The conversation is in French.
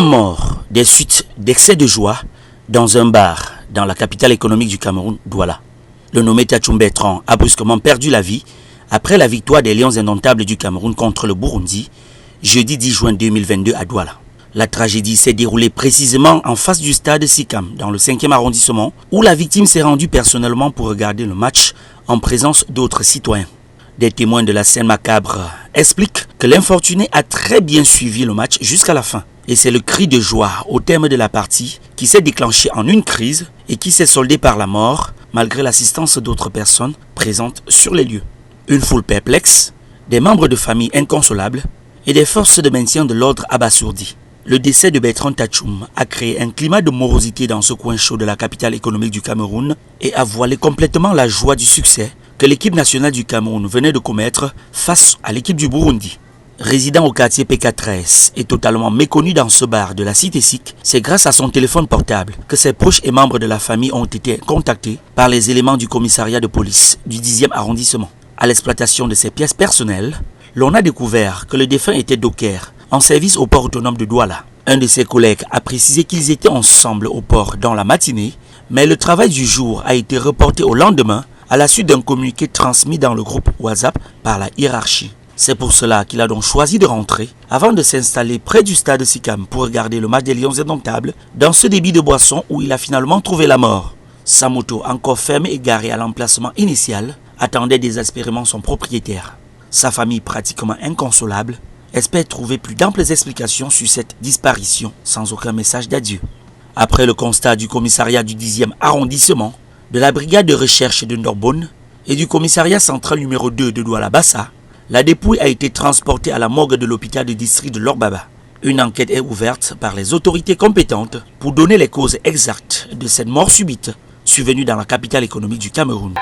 femme mort des suites d'excès de joie dans un bar dans la capitale économique du Cameroun, Douala. Le nommé Tchatchoum Bertrand a brusquement perdu la vie après la victoire des Lions indomptables du Cameroun contre le Burundi, jeudi 10 juin 2022 à Douala. La tragédie s'est déroulée précisément en face du stade Sikam, dans le 5e arrondissement, où la victime s'est rendue personnellement pour regarder le match en présence d'autres citoyens. Des témoins de la scène macabre expliquent que l'infortuné a très bien suivi le match jusqu'à la fin. Et c'est le cri de joie au terme de la partie qui s'est déclenché en une crise et qui s'est soldée par la mort, malgré l'assistance d'autres personnes présentes sur les lieux. Une foule perplexe, des membres de famille inconsolables et des forces de maintien de l'ordre abasourdis. Le décès de Bertrand Tchatchoum a créé un climat de morosité dans ce coin chaud de la capitale économique du Cameroun et a voilé complètement la joie du succès que l'équipe nationale du Cameroun venait de commettre face à l'équipe du Burundi. Résident au quartier PK13 et totalement méconnu dans ce bar de la cité SIC, c'est grâce à son téléphone portable que ses proches et membres de la famille ont été contactés par les éléments du commissariat de police du 10e arrondissement. À l'exploitation de ses pièces personnelles, l'on a découvert que le défunt était docker en service au port autonome de Douala. Un de ses collègues a précisé qu'ils étaient ensemble au port dans la matinée, mais le travail du jour a été reporté au lendemain à la suite d'un communiqué transmis dans le groupe WhatsApp par la hiérarchie. C'est pour cela qu'il a donc choisi de rentrer avant de s'installer près du stade Sikam pour regarder le match des Lions indomptables dans ce débit de boisson où il a finalement trouvé la mort. Sa moto, encore fermée et garée à l'emplacement initial, attendait désespérément son propriétaire. Sa famille, pratiquement inconsolable, espère trouver plus d'amples explications sur cette disparition sans aucun message d'adieu. Après le constat du commissariat du 10e arrondissement, de la brigade de recherche de Ndorbonne et du commissariat central numéro 2 de Douala-Bassa, la dépouille a été transportée à la morgue de l'hôpital de district de Lorbaba. Une enquête est ouverte par les autorités compétentes pour donner les causes exactes de cette mort subite survenue dans la capitale économique du Cameroun.